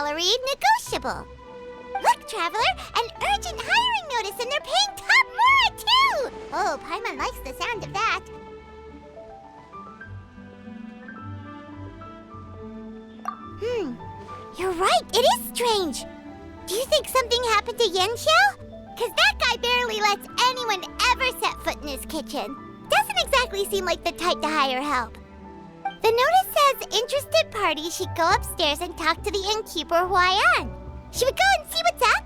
salary negotiable. Look, Traveler, an urgent hiring notice and they're paying top more, too! Oh, Paimon likes the sound of that. You're right, it is strange. Do you think something happened to Yanxiao? Because that guy barely lets anyone ever set foot in his kitchen. Doesn't exactly seem like the type to hire help. The notice says interested parties should go upstairs and talk to the innkeeper Huayan. Should we go and see what's up?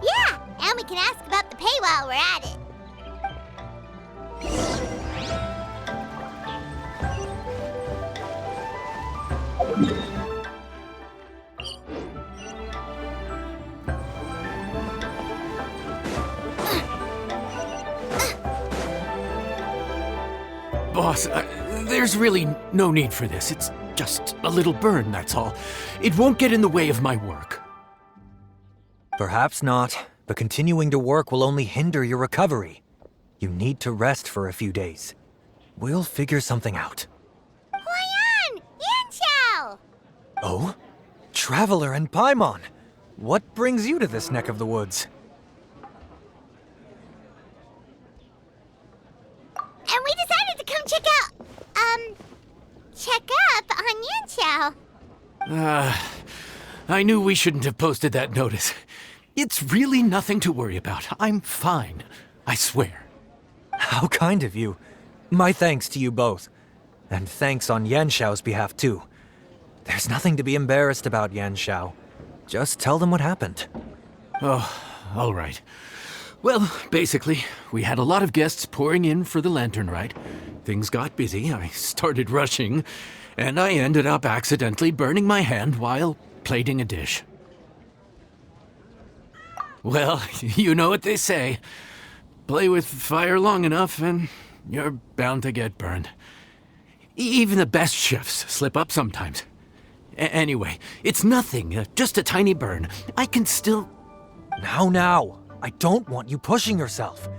Yeah, and we can ask about the pay while we're at it. Boss, there's really no need for this. It's just a little burn, that's all. It won't get in the way of my work. Perhaps not, but continuing to work will only hinder your recovery. You need to rest for a few days. We'll figure something out. Huayan! Yanxiao! Oh? Traveler and Paimon! What brings you to this neck of the woods? And we decided to come check up on Yanxiao. I knew we shouldn't have posted that notice. It's really nothing to worry about. I'm fine. I swear. How kind of you. My thanks to you both. And thanks on Yanxiao's behalf, too. There's nothing to be embarrassed about, Yanxiao. Just tell them what happened. Oh, all right. Well, basically, we had a lot of guests pouring in for the lantern ride. Things got busy, I started rushing, and I ended up accidentally burning my hand while plating a dish. Well, you know what they say. Play with fire long enough and you're bound to get burned. Even the best chefs slip up sometimes. Anyway, it's nothing, just a tiny burn. I can still... Now. I don't want you pushing yourself.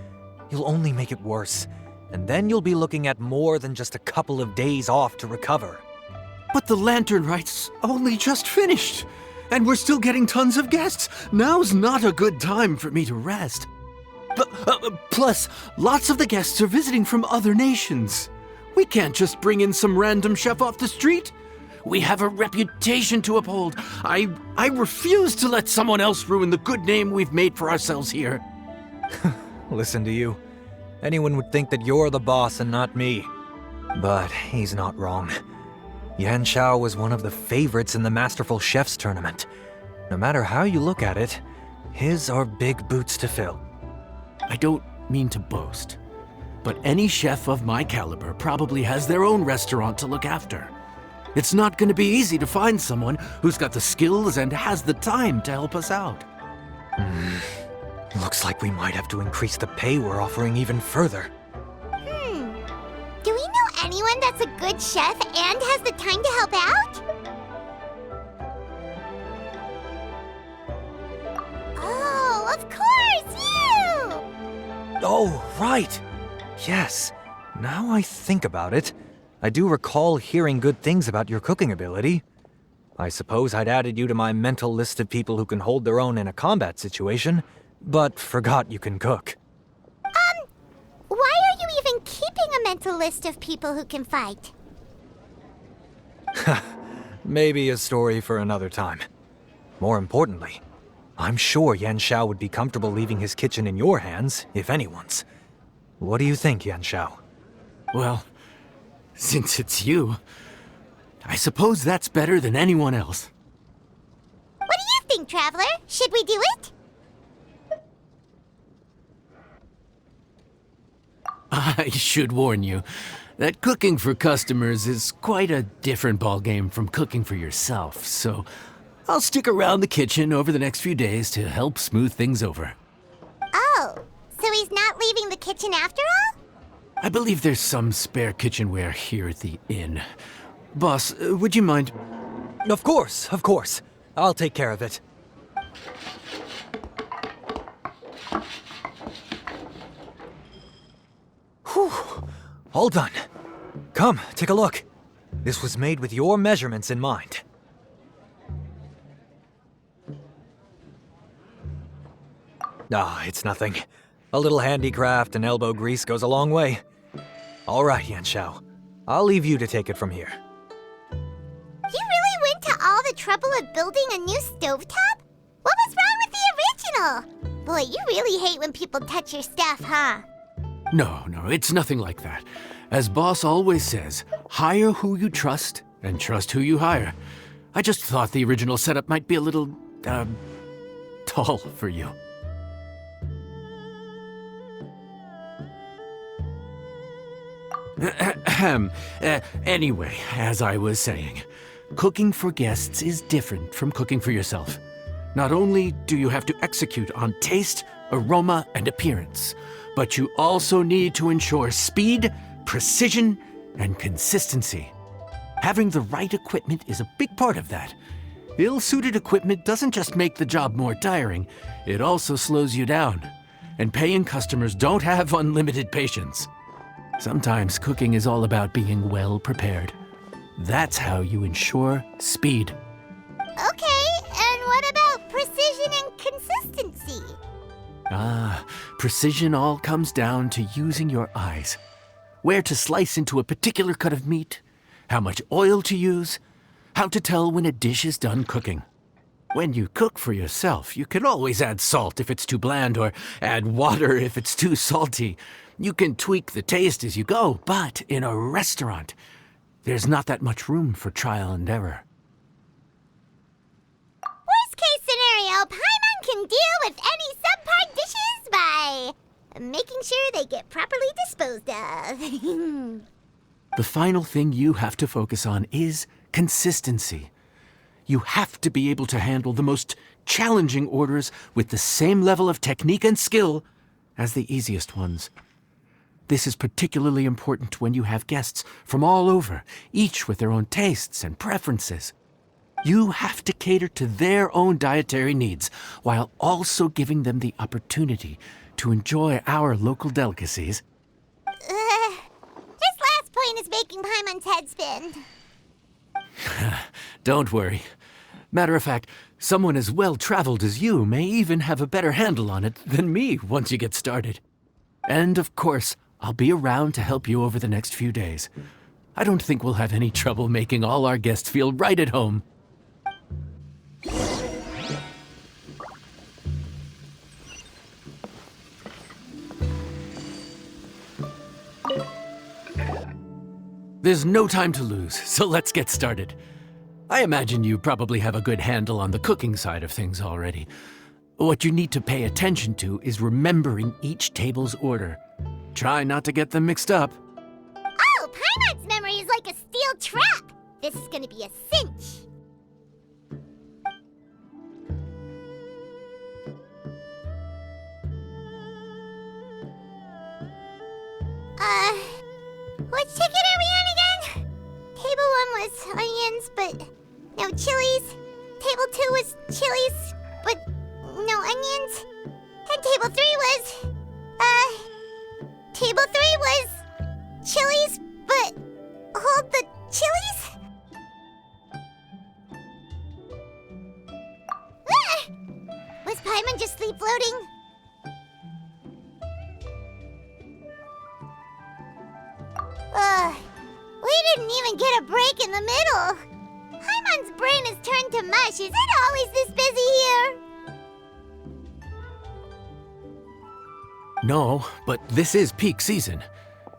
You'll only make it worse. And then you'll be looking at more than just a couple of days off to recover. But the lantern ride's only just finished. And we're still getting tons of guests. Now's not a good time for me to rest. Plus, lots of the guests are visiting from other nations. We can't just bring in some random chef off the street. We have a reputation to uphold. I refuse to let someone else ruin the good name we've made for ourselves here. Listen to you. Anyone would think that you're the boss and not me. But he's not wrong. Yanxiao was one of the favorites in the Masterful Chefs tournament. No matter how you look at it, his are big boots to fill. I don't mean to boast, but any chef of my caliber probably has their own restaurant to look after. It's not going to be easy to find someone who's got the skills and has the time to help us out. Looks like we might have to increase the pay we're offering even further. Do we know anyone that's a good chef and has the time to help out? Oh, of course, you! Oh, right. Yes. Now I think about it, I do recall hearing good things about your cooking ability. I suppose I'd added you to my mental list of people who can hold their own in a combat situation, but forgot you can cook. Why are you even keeping a mental list of people who can fight? Maybe a story for another time. More importantly, I'm sure Yanxiao would be comfortable leaving his kitchen in your hands, if anyone's. What do you think, Yanxiao? Well, since it's you, I suppose that's better than anyone else. What do you think, Traveler? Should we do it? I should warn you that cooking for customers is quite a different ballgame from cooking for yourself, so I'll stick around the kitchen over the next few days to help smooth things over. Oh, so he's not leaving the kitchen after all? I believe there's some spare kitchenware here at the inn. Boss, would you mind? Of course. I'll take care of it. Whew. All done. Come, take a look. This was made with your measurements in mind. Ah, it's nothing. A little handicraft and elbow grease goes a long way. All right, Yanxiao. I'll leave you to take it from here. You really went to all the trouble of building a new stovetop? What was wrong with the original? Boy, you really hate when people touch your stuff, huh? No, it's nothing like that. As boss always says, hire who you trust and trust who you hire. I just thought the original setup might be a little, tall for you. Anyway, as I was saying, cooking for guests is different from cooking for yourself. Not only do you have to execute on taste, aroma, and appearance, but you also need to ensure speed, precision, and consistency. Having the right equipment is a big part of that. Ill-suited equipment doesn't just make the job more tiring, it also slows you down. And paying customers don't have unlimited patience. Sometimes cooking is all about being well prepared. That's how you ensure speed. Okay, and what about precision and consistency? Precision all comes down to using your eyes. Where to slice into a particular cut of meat, how much oil to use, how to tell when a dish is done cooking. When you cook for yourself, you can always add salt if it's too bland or add water if it's too salty. You can tweak the taste as you go, but in a restaurant, there's not that much room for trial and error. Worst case scenario, Paimon can deal with any subpar dishes by making sure they get properly disposed of. The final thing you have to focus on is consistency. You have to be able to handle the most challenging orders with the same level of technique and skill as the easiest ones. This is particularly important when you have guests from all over, each with their own tastes and preferences. You have to cater to their own dietary needs while also giving them the opportunity to enjoy our local delicacies. This last point is making Paimon's head spin. Don't worry. Matter of fact, someone as well-traveled as you may even have a better handle on it than me once you get started. And of course, I'll be around to help you over the next few days. I don't think we'll have any trouble making all our guests feel right at home. There's no time to lose, so let's get started. I imagine you probably have a good handle on the cooking side of things already. What you need to pay attention to is remembering each table's order. Try not to get them mixed up. Oh, Paimon's memory is like a steel trap. This is gonna be a cinch. Which ticket are we on again? Table 1 was onions, but no chilies. Table 2 was chilies, but no onions. And table 3 was, Table 3 was chilies, but hold the chilies? Ah! Was Paimon just sleep floating? We didn't even get a break in the middle. Paimon's brain is turned to mush. Is it always this busy here? No, but this is peak season.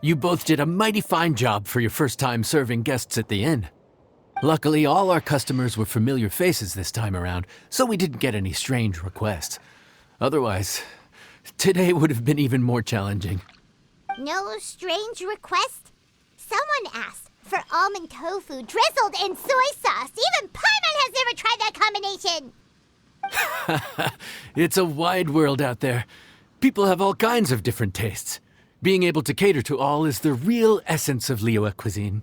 You both did a mighty fine job for your first time serving guests at the inn. Luckily, all our customers were familiar faces this time around, so we didn't get any strange requests. Otherwise, today would have been even more challenging. No strange request? Someone asked for almond tofu drizzled in soy sauce. Even Paimon has never tried that combination. It's a wide world out there. People have all kinds of different tastes. Being able to cater to all is the real essence of Liyue cuisine.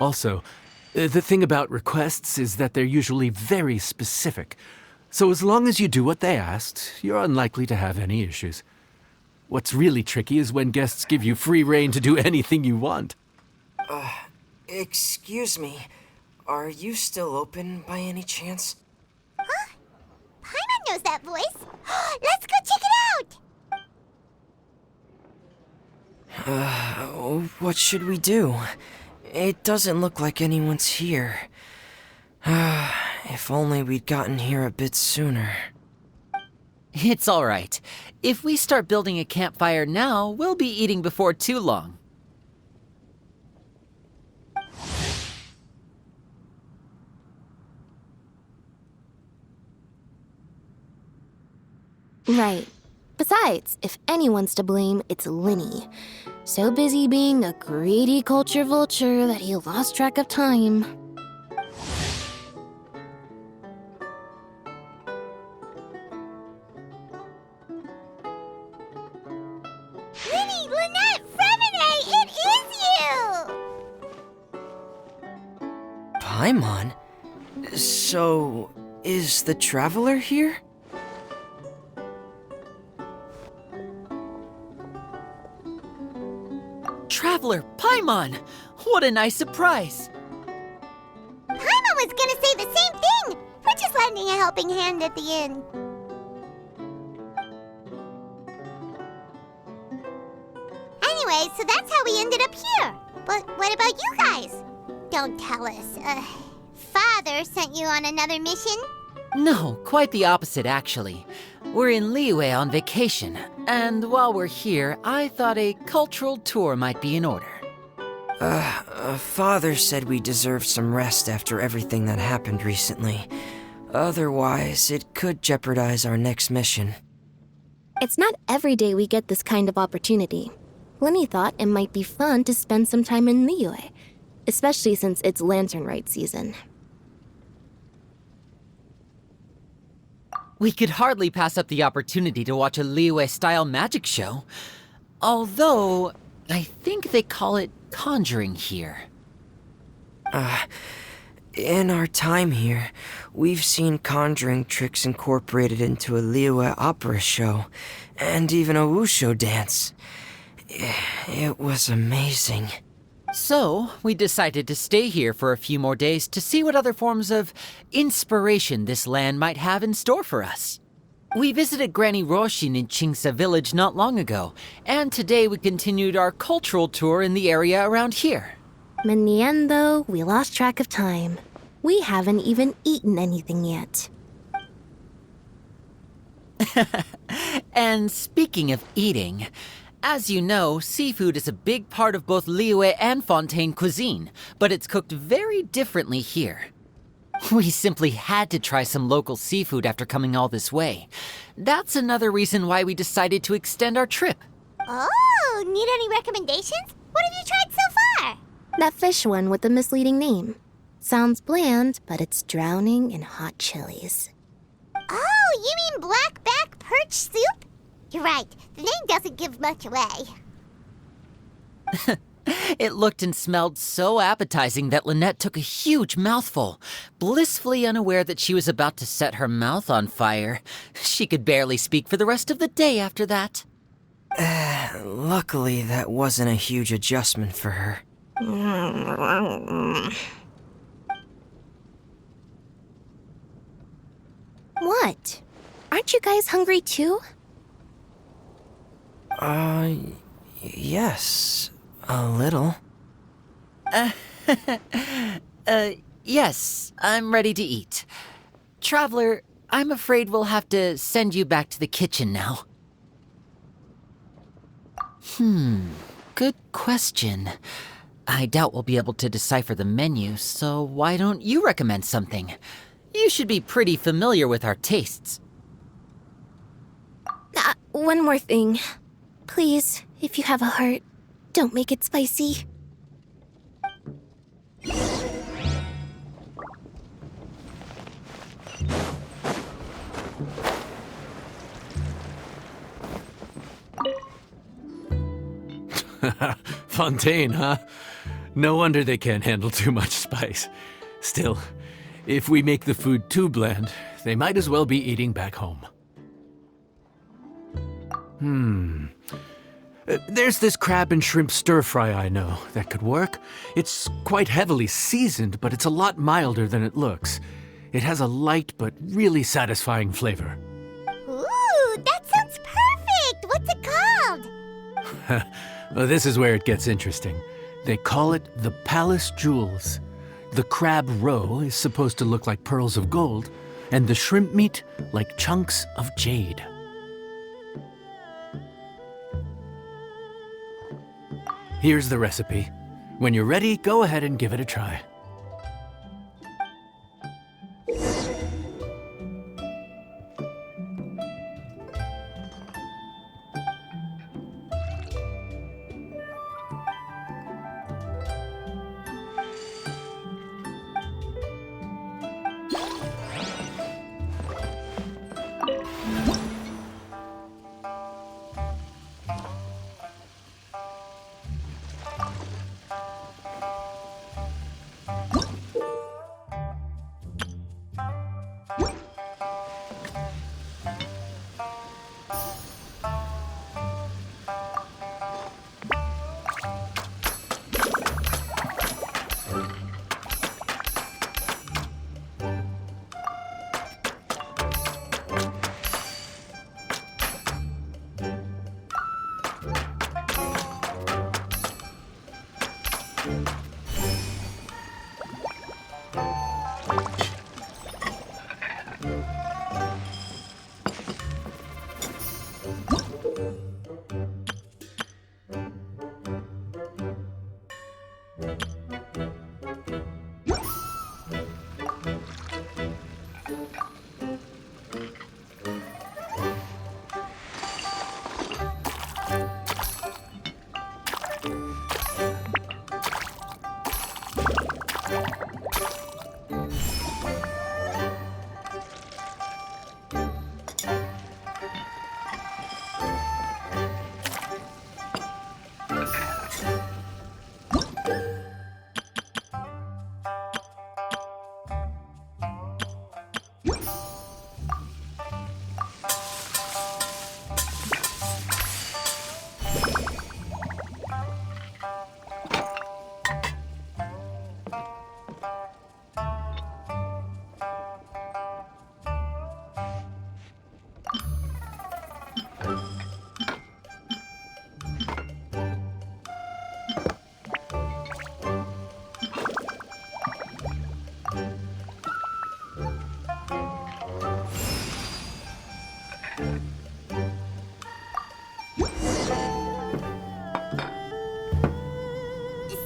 Also, the thing about requests is that they're usually very specific. So as long as you do what they asked, you're unlikely to have any issues. What's really tricky is when guests give you free rein to do anything you want. Excuse me, are you still open by any chance? Paimon knows that voice. Let's go check it out! What should we do? It doesn't look like anyone's here. If only we'd gotten here a bit sooner. It's all right. If we start building a campfire now, we'll be eating before too long. Right. Besides, if anyone's to blame, it's Linny. So busy being a greedy culture vulture that he lost track of time. Linny, Lynette, Fremine, it is you! Paimon? So, is the Traveler here? Traveler, Paimon! What a nice surprise! Paimon was gonna say the same thing! We're just lending a helping hand at the inn. Anyway, so that's how we ended up here. But what about you guys? Don't tell us. Father sent you on another mission? No, quite the opposite, actually. We're in Liyue on vacation, and while we're here, I thought a cultural tour might be in order. Father said we deserved some rest after everything that happened recently. Otherwise, it could jeopardize our next mission. It's not every day we get this kind of opportunity. Linny thought it might be fun to spend some time in Liyue, especially since it's Lantern Rite season. We could hardly pass up the opportunity to watch a Liyue-style magic show. Although, I think they call it conjuring here. In our time here, we've seen conjuring tricks incorporated into a Liyue opera show, and even a wushu dance. It was amazing. So, we decided to stay here for a few more days to see what other forms of inspiration this land might have in store for us. We visited Granny Roshin in Chingsa village not long ago, and today we continued our cultural tour in the area around here. In the end, though, we lost track of time. We haven't even eaten anything yet. And speaking of eating, as you know, seafood is a big part of both Liyue and Fontaine cuisine, but it's cooked very differently here. We simply had to try some local seafood after coming all this way. That's another reason why we decided to extend our trip. Oh, need any recommendations? What have you tried so far? That fish one with the misleading name. Sounds bland, but it's drowning in hot chilies. Oh, you mean blackback perch soup? You're right, the name doesn't give much away. It looked and smelled so appetizing that Lynette took a huge mouthful, blissfully unaware that she was about to set her mouth on fire. She could barely speak for the rest of the day after that. Luckily, that wasn't a huge adjustment for her. What? Aren't you guys hungry too? Yes, a little. Yes, I'm ready to eat. Traveler, I'm afraid we'll have to send you back to the kitchen now. Good question. I doubt we'll be able to decipher the menu, so why don't you recommend something? You should be pretty familiar with our tastes. One more thing. Please, if you have a heart, don't make it spicy. Fontaine, huh? No wonder they can't handle too much spice. Still, if we make the food too bland, they might as well be eating back home. There's this crab and shrimp stir-fry I know that could work. It's quite heavily seasoned, but it's a lot milder than it looks. It has a light but really satisfying flavor. Ooh, that sounds perfect! What's it called? Well, this is where it gets interesting. They call it the Palace Jewels. The crab roe is supposed to look like pearls of gold, and the shrimp meat like chunks of jade. Here's the recipe. When you're ready, go ahead and give it a try.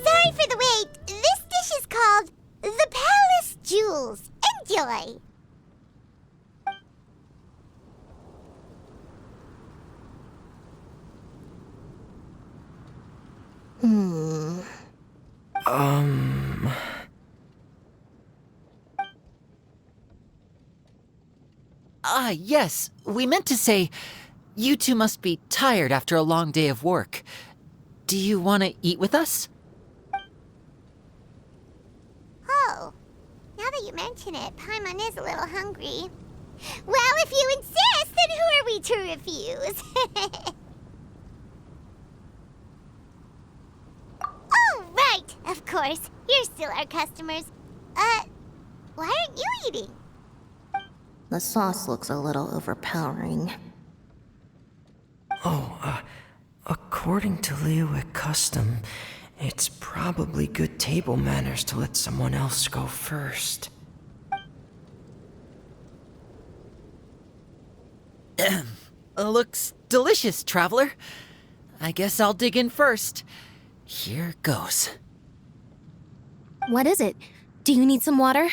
Sorry for the wait. This dish is called the Palace Jewels. Enjoy! Ah, yes. We meant to say, you two must be tired after a long day of work. Do you want to eat with us? Oh, now that you mention it, Paimon is a little hungry. Well, if you insist, then who are we to refuse? Oh, right, of course. You're still our customers. Why aren't you eating? The sauce looks a little overpowering. According to Liyue custom, it's probably good table manners to let someone else go first. Looks delicious, traveler. I guess I'll dig in first. Here goes. What is it? Do you need some water?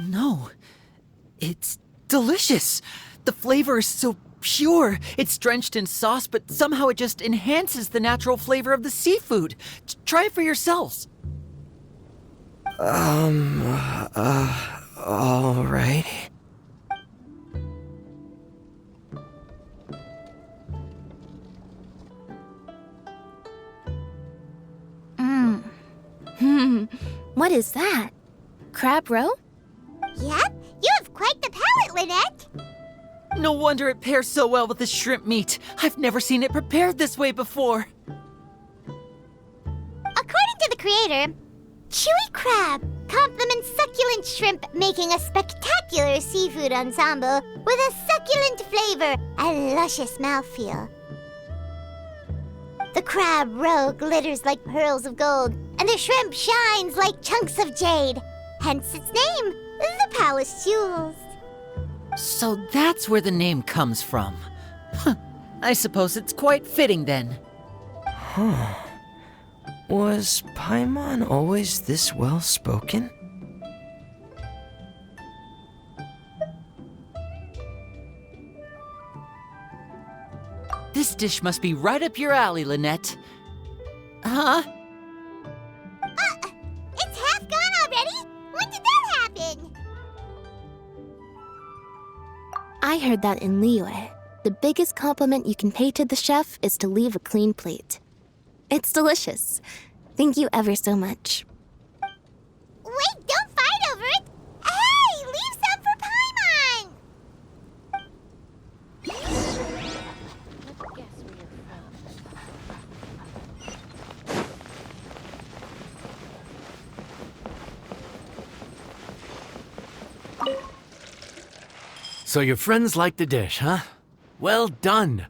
No, it's delicious. The flavor is so pure. It's drenched in sauce, but somehow it just enhances the natural flavor of the seafood. Try it for yourselves. All right. What is that? Crab roe? Yep, you have quite the palate, Lynette. No wonder it pairs so well with the shrimp meat. I've never seen it prepared this way before. According to the creator, chewy crab complements succulent shrimp, making a spectacular seafood ensemble with a succulent flavor and luscious mouthfeel. The crab roe glitters like pearls of gold, and the shrimp shines like chunks of jade. Hence its name, the Palace Jewels. So that's where the name comes from. Huh. I suppose it's quite fitting then. Was Paimon always this well-spoken? This dish must be right up your alley, Lynette. Huh? It's half gone already? When did that happen? I heard that in Liyue, the biggest compliment you can pay to the chef is to leave a clean plate. It's delicious. Thank you ever so much. Wait, don't fight over it! Hey, leave some for Paimon! So your friends like the dish, huh? Well done.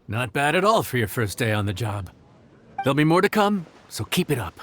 Not bad at all for your first day on the job. There'll be more to come, so keep it up.